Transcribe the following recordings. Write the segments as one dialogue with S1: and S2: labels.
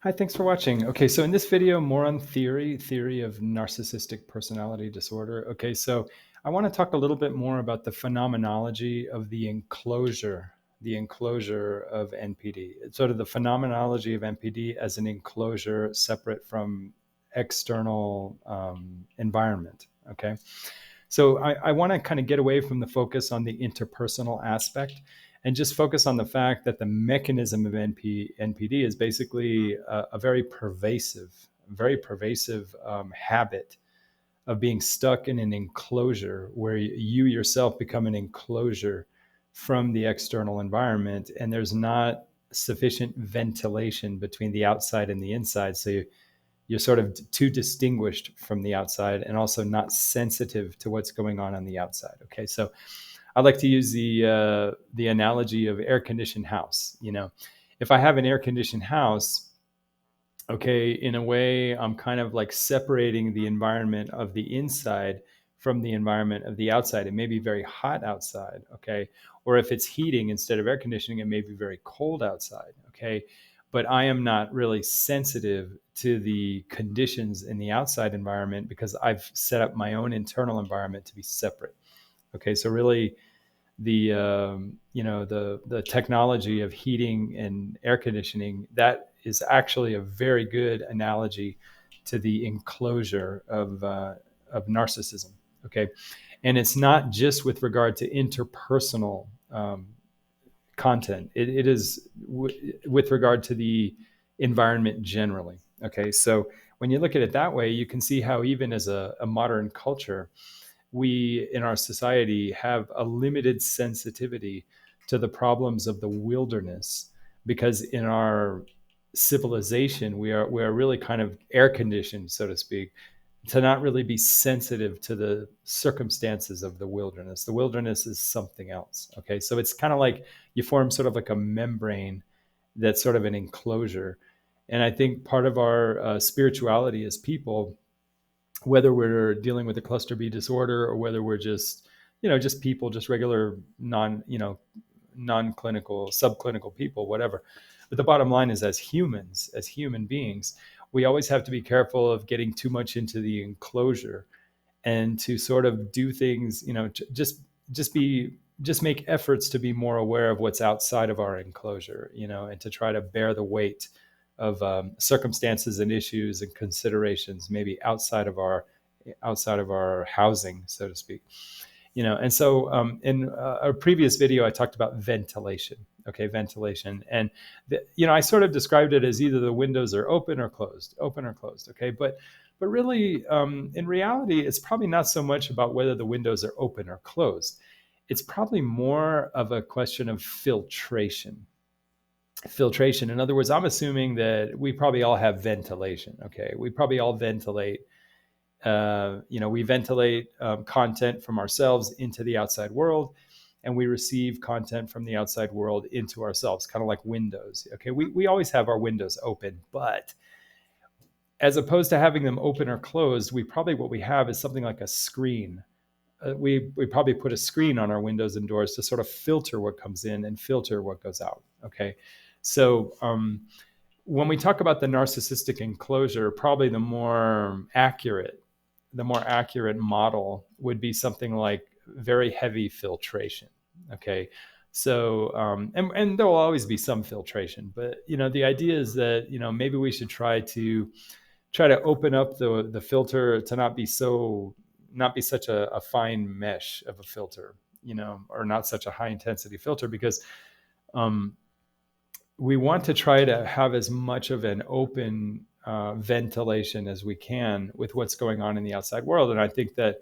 S1: Hi, thanks for watching. Okay, so in this video, more on theory of narcissistic personality disorder. Okay, so I want to talk a little bit more about the phenomenology of the enclosure of NPD. It's sort of the phenomenology of NPD as an enclosure separate from external environment. Okay, so I want to kind of get away from the focus on the interpersonal aspect and just focus on the fact that the mechanism of NPD is basically a very pervasive habit of being stuck in an enclosure where you yourself become an enclosure from the external environment, and there's not sufficient ventilation between the outside and the inside. So you're sort of too distinguished from the outside and also not sensitive to what's going on the outside. Okay, so I like to use the analogy of air conditioned house. You know, if I have an air conditioned house, okay, in a way, I'm kind of like separating the environment of the inside from the environment of the outside. It may be very hot outside, okay, or if it's heating instead of air conditioning, it may be very cold outside, okay. But I am not really sensitive to the conditions in the outside environment because I've set up my own internal environment to be separate. Okay, so really, the technology of heating and air conditioning, that is actually a very good analogy to the enclosure of narcissism. Okay, and it's not just with regard to interpersonal content. It is with regard to the environment generally. Okay, so when you look at it that way, you can see how even as a modern culture, we in our society have a limited sensitivity to the problems of the wilderness, because in our civilization we are really kind of air conditioned, so to speak, to not really be sensitive to the circumstances of the wilderness. The wilderness is something else. Okay, so it's kind of like you form sort of like a membrane that's sort of an enclosure. And I think part of our spirituality as people, whether we're dealing with a cluster B disorder or whether we're just, just people, just regular non-clinical, subclinical people, whatever. But the bottom line is, as humans, as human beings, we always have to be careful of getting too much into the enclosure and to sort of do things, just make efforts to be more aware of what's outside of our enclosure, and to try to bear the weight of circumstances and issues and considerations maybe outside of our housing, so to speak. And so in a previous video I talked about ventilation. Okay, ventilation. And I sort of described it as either the windows are open or closed, okay. But really, in reality, it's probably not so much about whether the windows are open or closed. It's probably more of a question of filtration. In other words, I'm assuming that we probably all have ventilation. Okay, we probably all ventilate. We ventilate content from ourselves into the outside world, and we receive content from the outside world into ourselves, kind of like windows. Okay, we always have our windows open, but as opposed to having them open or closed, what we have is something like a screen. We probably put a screen on our windows and doors to sort of filter what comes in and filter what goes out. Okay, so when we talk about the narcissistic enclosure, probably the more accurate model would be something like very heavy filtration. Okay, so and there will always be some filtration, but the idea is that maybe we should try to open up the filter to not be such a fine mesh of a filter, or not such a high intensity filter, because we want to try to have as much of an open ventilation as we can with what's going on in the outside world. And I think that,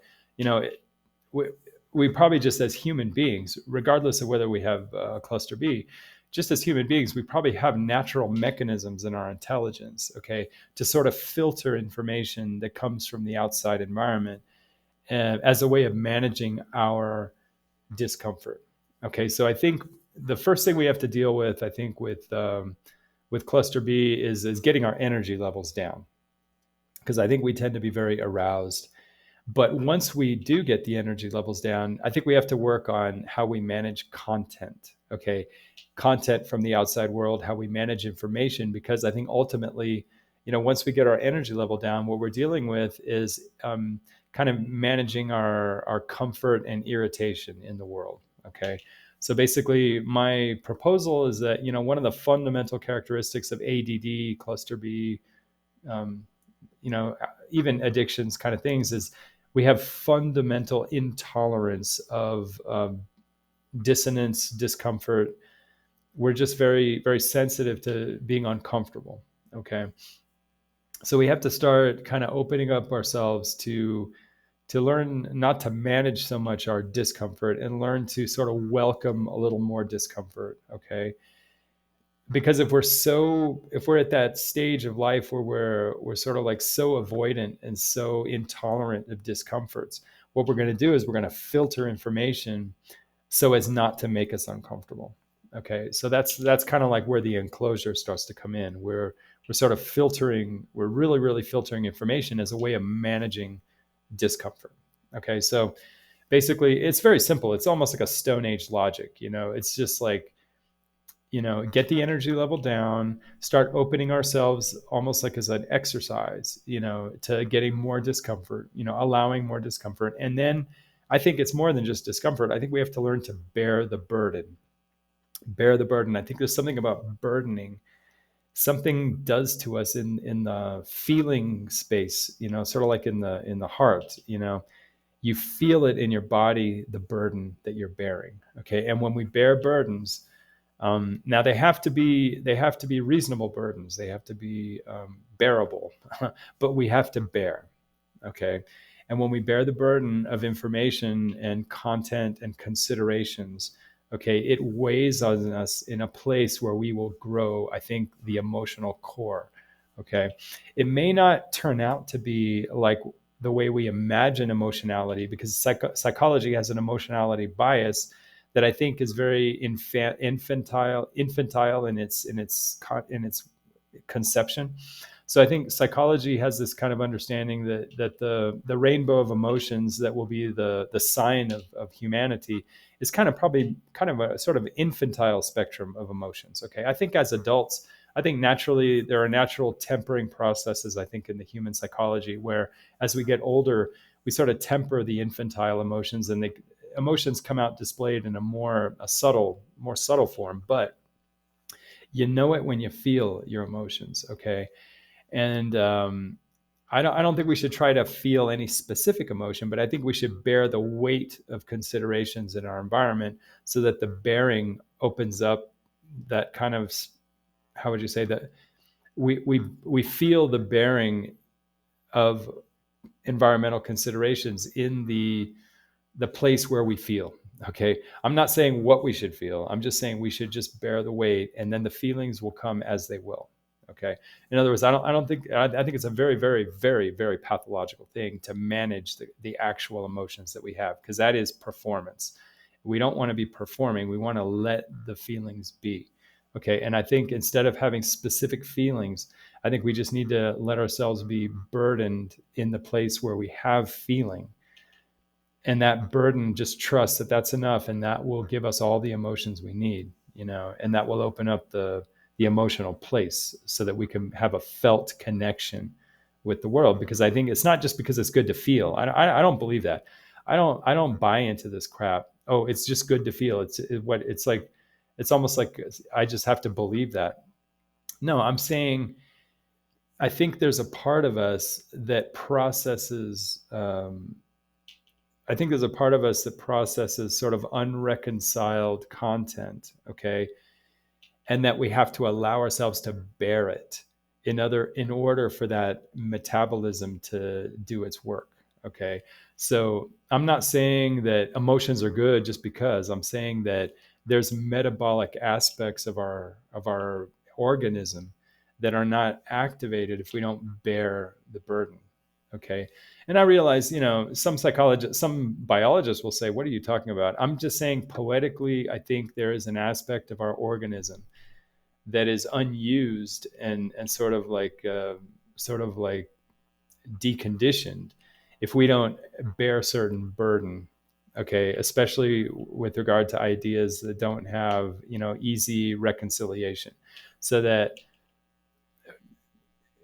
S1: we probably, just as human beings, regardless of whether we have cluster B, just as human beings, we probably have natural mechanisms in our intelligence, okay, to sort of filter information that comes from the outside environment as a way of managing our discomfort. Okay, so I think the first thing we have to deal with, I think, with cluster B is getting our energy levels down, because I think we tend to be very aroused. But once we do get the energy levels down, I think we have to work on how we manage content. Okay. Content from the outside world, how we manage information, because I think ultimately, once we get our energy level down, what we're dealing with is kind of managing our comfort and irritation in the world. Okay. So basically, my proposal is that, one of the fundamental characteristics of ADD, cluster B, um, even addictions kind of things is we have fundamental intolerance of dissonance, discomfort. We're just very, very sensitive to being uncomfortable. Okay. So we have to start kind of opening up ourselves to learn not to manage so much our discomfort and learn to sort of welcome a little more discomfort. Okay. Because if we're at that stage of life where we're sort of like so avoidant and so intolerant of discomforts, what we're going to do is we're going to filter information so as not to make us uncomfortable. Okay, so that's kind of like where the enclosure starts to come in. We're sort of filtering, we're really, really filtering information as a way of managing discomfort. Okay, so basically it's very simple. It's almost like a Stone Age logic. It's just like, get the energy level down, start opening ourselves almost like as an exercise, to getting more discomfort, allowing more discomfort. And then I think it's more than just discomfort. I think we have to learn to bear the burden. Bear the burden. I think there's something about burdening. Something does to us in the feeling space, sort of like in the heart, you feel it in your body, the burden that you're bearing. Okay. And when we bear burdens, now they have to be reasonable burdens. They have to be bearable, but we have to bear. Okay. And when we bear the burden of information and content and considerations, okay, it weighs on us in a place where we will grow, I think, the emotional core. Okay. It may not turn out to be like the way we imagine emotionality, because psychology has an emotionality bias that I think is very infantile in its conception. So I think psychology has this kind of understanding that the rainbow of emotions that will be the sign of humanity is probably a sort of infantile spectrum of emotions. Okay, I think as adults, I think naturally there are natural tempering processes, I think, in the human psychology, where as we get older, we sort of temper the infantile emotions, and the emotions come out displayed in more subtle form. But you know it when you feel your emotions. Okay. And I don't think we should try to feel any specific emotion, but I think we should bear the weight of considerations in our environment, so that the bearing opens up that kind of, how would you say that, we feel the bearing of environmental considerations in the place where we feel. Okay. I'm not saying what we should feel. I'm just saying we should just bear the weight, and then the feelings will come as they will. Okay. In other words, I think it's a very, very, very, very pathological thing to manage the actual emotions that we have, because that is performance. We don't want to be performing. We want to let the feelings be. Okay. And I think instead of having specific feelings, I think we just need to let ourselves be burdened in the place where we have feeling, and that burden, just trust that that's enough, and that will give us all the emotions we need, and that will open up the emotional place so that we can have a felt connection with the world. Because I think it's not just because it's good to feel. I don't believe that. I don't buy into this crap. Oh, it's just good to feel. It's like, it's almost like I just have to believe that. No, I'm saying I think there's a part of us that processes I think there's a part of us that processes sort of unreconciled content, okay, and that we have to allow ourselves to bear it in order for that metabolism to do its work. Okay. So I'm not saying that emotions are good just because. I'm saying that there's metabolic aspects of our organism that are not activated if we don't bear the burden. Okay. And I realize, some biologists will say, what are you talking about? I'm just saying, poetically, I think there is an aspect of our organism that is unused and sort of like deconditioned, if we don't bear certain burden, okay, especially with regard to ideas that don't have, easy reconciliation. So that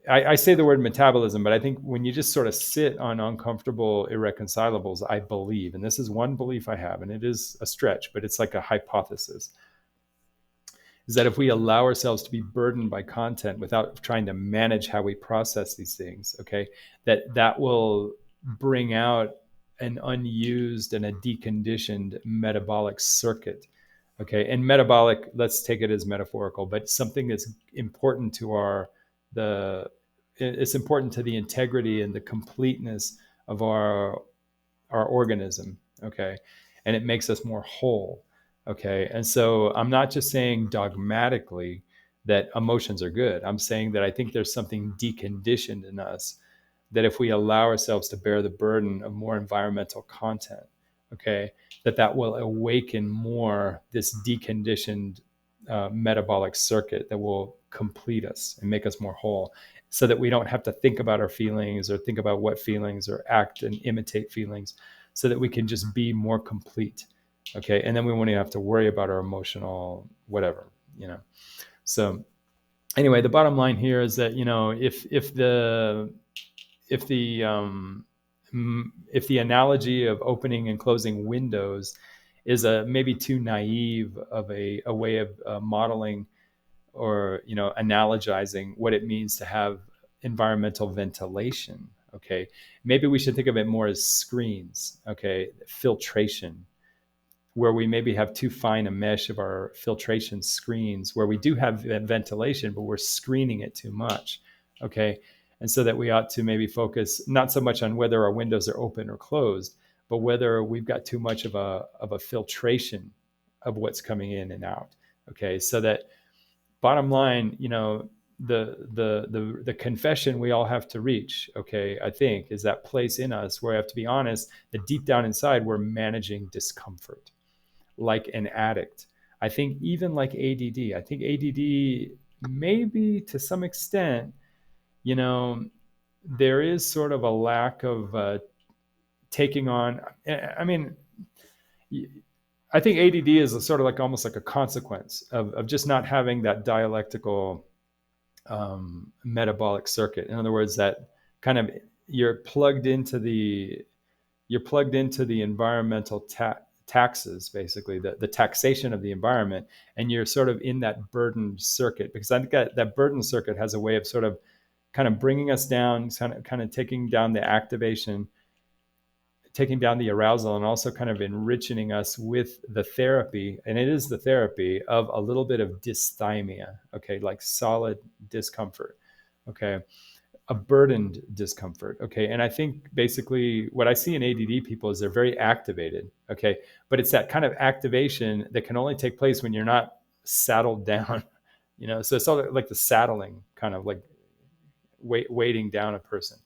S1: I say the word metabolism, but I think when you just sort of sit on uncomfortable irreconcilables, I believe, and this is one belief I have, and it is a stretch, but it's like a hypothesis, is that if we allow ourselves to be burdened by content without trying to manage how we process these things, okay, that will bring out an unused and a deconditioned metabolic circuit. Okay, and metabolic, let's take it as metaphorical, but something that's important to the it's important to the integrity and the completeness of our organism. Okay, and it makes us more whole. Okay, and so I'm not just saying dogmatically that emotions are good. I'm saying that I think there's something deconditioned in us, that if we allow ourselves to bear the burden of more environmental content, okay, that will awaken more this deconditioned metabolic circuit that will complete us and make us more whole, so that we don't have to think about our feelings or think about what feelings or act and imitate feelings, so that we can just be more complete. Okay, and then we won't even have to worry about our emotional whatever, so anyway, the bottom line here is that, if the if the analogy of opening and closing windows is a maybe too naive of a way of modeling or analogizing what it means to have environmental ventilation, okay, maybe we should think of it more as screens, okay, filtration, where we maybe have too fine a mesh of our filtration screens, where we do have ventilation, but we're screening it too much. Okay. And so that we ought to maybe focus not so much on whether our windows are open or closed, but whether we've got too much of a filtration of what's coming in and out. Okay. So that bottom line, the confession we all have to reach, okay, I think, is that place in us where I have to be honest that deep down inside we're managing discomfort like an addict. I think even like ADD. I think ADD maybe to some extent, there is sort of a lack of taking on. I mean, I think ADD is a sort of like almost like a consequence of just not having that dialectical metabolic circuit. In other words, that kind of you're plugged into the environmental taxes, basically the taxation of the environment, and you're sort of in that burdened circuit, because I think that burdened circuit has a way of sort of kind of bringing us down, kind of taking down the activation, taking down the arousal, and also kind of enriching us with the therapy, and it is the therapy of a little bit of dysthymia, okay, like solid discomfort, okay, a burdened discomfort. Okay. And I think basically what I see in ADD people is they're very activated. Okay. But it's that kind of activation that can only take place when you're not saddled down, so it's all like the saddling, kind of like weighting down a person.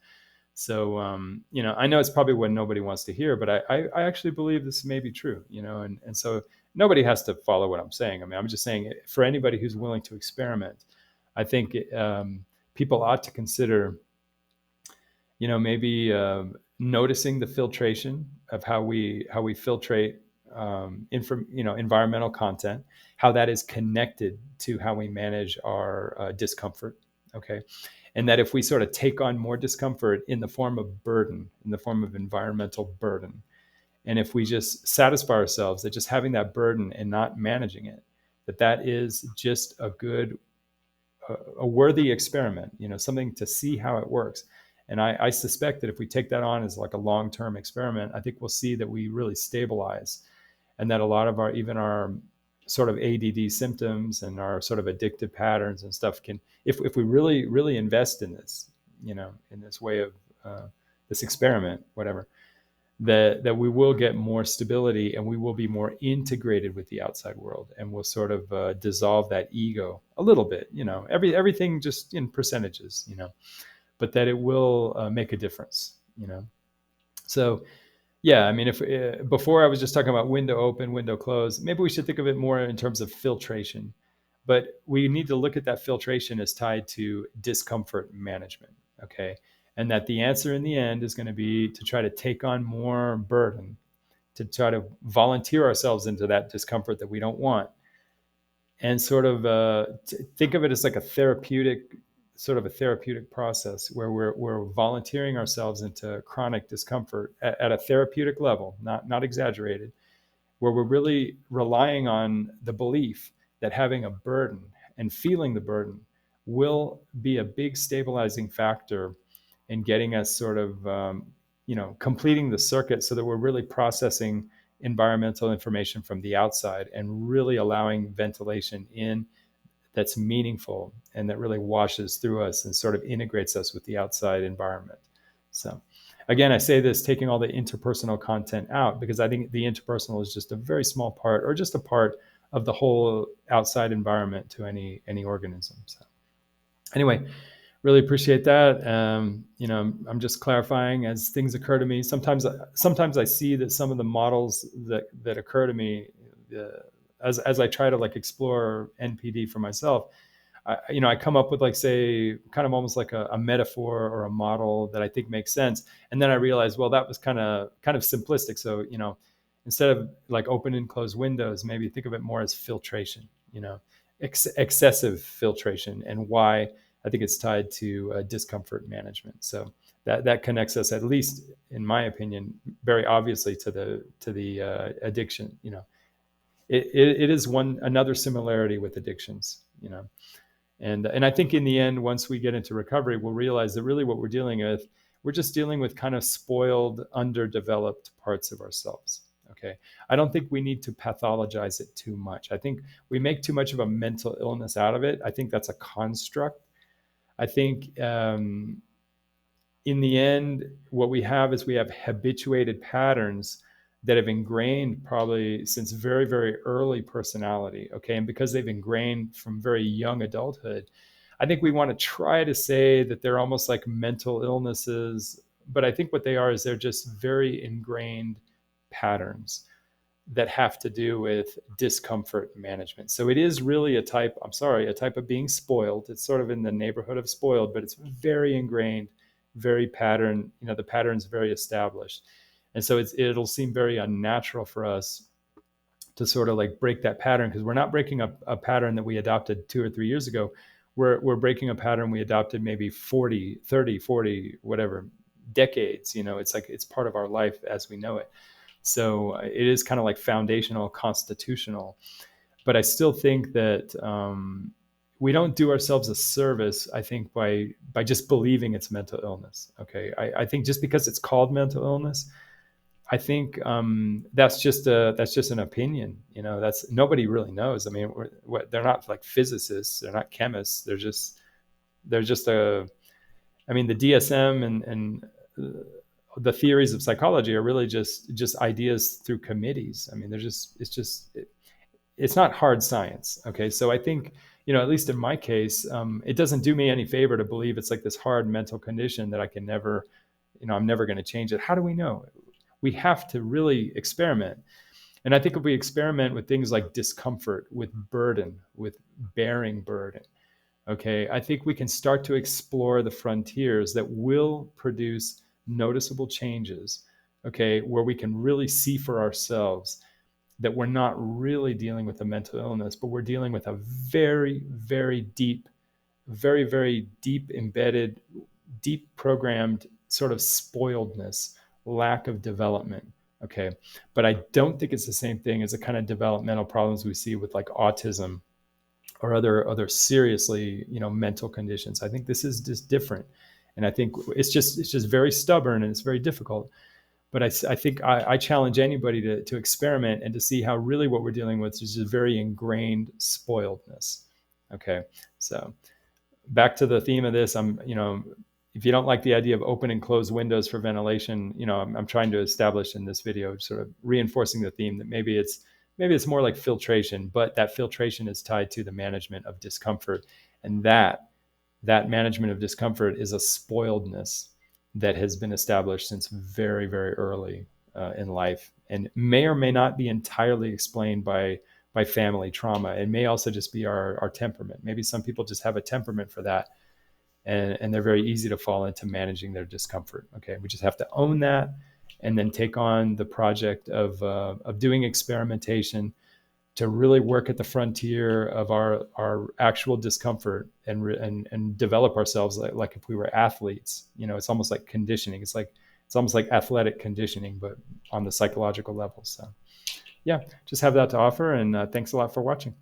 S1: So, I know it's probably what nobody wants to hear, but I actually believe this may be true, and so nobody has to follow what I'm saying. I mean, I'm just saying for anybody who's willing to experiment, I think people ought to consider, maybe noticing the filtration of how we filtrate environmental content, how that is connected to how we manage our discomfort. Okay, and that if we sort of take on more discomfort in the form of burden, in the form of environmental burden, and if we just satisfy ourselves that just having that burden and not managing it, that is just a worthy experiment, something to see how it works. And I suspect that if we take that on as like a long-term experiment, I think we'll see that we really stabilize, and that a lot of even our sort of ADD symptoms and our sort of addictive patterns and stuff can, if we really, really invest in this, in this way of this experiment, whatever, that we will get more stability and we will be more integrated with the outside world, and we'll sort of dissolve that ego a little bit, everything just in percentages, but that it will make a difference, So yeah, I mean, if before I was just talking about window open, window close, maybe we should think of it more in terms of filtration, but we need to look at that filtration as tied to discomfort management. Okay. and that the answer in the end is going to be to try to take on more burden, to try to volunteer ourselves into that discomfort that we don't want, and sort of think of it as like a therapeutic, sort of a therapeutic process where we're volunteering ourselves into chronic discomfort at a therapeutic level, not exaggerated, where we're really relying on the belief that having a burden and feeling the burden will be a big stabilizing factor in getting us sort of, completing the circuit so that we're really processing environmental information from the outside and really allowing ventilation in that's meaningful and that really washes through us and sort of integrates us with the outside environment. So, again, I say this taking all the interpersonal content out because I think the interpersonal is just a very small part, or just a part of the whole outside environment to any organism. So, anyway, really appreciate that. I'm just clarifying as things occur to me. Sometimes I see that some of the models that occur to me, as I try to like explore NPD for myself, I come up with like, say, kind of almost like a metaphor or a model that I think makes sense, and then I realize, well, that was kind of simplistic. So instead of like open and close windows, maybe think of it more as filtration. Excessive filtration, and why I think it's tied to discomfort management. So that connects us, at least in my opinion, very obviously to the addiction. It is another similarity with addictions. And I think in the end, once we get into recovery, we'll realize that really what we're just dealing with kind of spoiled, underdeveloped parts of ourselves. Okay. I don't think we need to pathologize it too much. I think we make too much of a mental illness out of it. I think that's a construct. I think in the end, what we have is we have habituated patterns that have ingrained probably since very, very early personality. Okay. And because they've ingrained from very young adulthood, I think we want to try to say that they're almost like mental illnesses. But I think what they are is they're just very ingrained patterns that have to do with discomfort management. So it is really a type of being spoiled. It's sort of in the neighborhood of spoiled, but it's very ingrained, very pattern, the pattern's very established. And so it'll seem very unnatural for us to sort of like break that pattern, because we're not breaking a pattern that we adopted 2 or 3 years ago. We're breaking a pattern we adopted maybe 40, 30, 40, whatever, decades. It's like it's part of our life as we know it. So it is kind of like foundational, constitutional. But I still think that we don't do ourselves a service, I think, by just believing it's mental illness. Okay, I think just because it's called mental illness, I think that's just an opinion. That's nobody really knows. I mean, they're not like physicists, they're not chemists. They're just I mean, the DSM and the theories of psychology are really just ideas through committees. I mean, it's not hard science. Okay, so I think at least in my case, it doesn't do me any favor to believe it's like this hard mental condition that I can never, I'm never going to change it. How do we know? We have to really experiment. And I think if we experiment with things like discomfort, with burden, with bearing burden, okay, I think we can start to explore the frontiers that will produce noticeable changes, okay, where we can really see for ourselves that we're not really dealing with a mental illness, but we're dealing with a very, very deep, very, very deep embedded, deep programmed sort of spoiledness, lack of development. Okay. But I don't think it's the same thing as the kind of developmental problems we see with like autism or other seriously, mental conditions. I think this is just different. And I think it's just very stubborn and it's very difficult. But I think I challenge anybody to experiment and to see how really what we're dealing with is just very ingrained spoiledness. Okay. So back to the theme of this, if you don't like the idea of open and closed windows for ventilation, I'm trying to establish in this video, sort of reinforcing the theme that maybe it's more like filtration, but that filtration is tied to the management of discomfort. And that management of discomfort is a spoiledness that has been established since very, very early in life, and may or may not be entirely explained by family trauma. It may also just be our temperament. Maybe some people just have a temperament for that. and they're very easy to fall into managing their discomfort. Okay, we just have to own that, and then take on the project of doing experimentation to really work at the frontier of our actual discomfort, and develop ourselves like if we were athletes. It's almost like conditioning. It's almost like athletic conditioning, but on the psychological level. So yeah, just have that to offer, and thanks a lot for watching.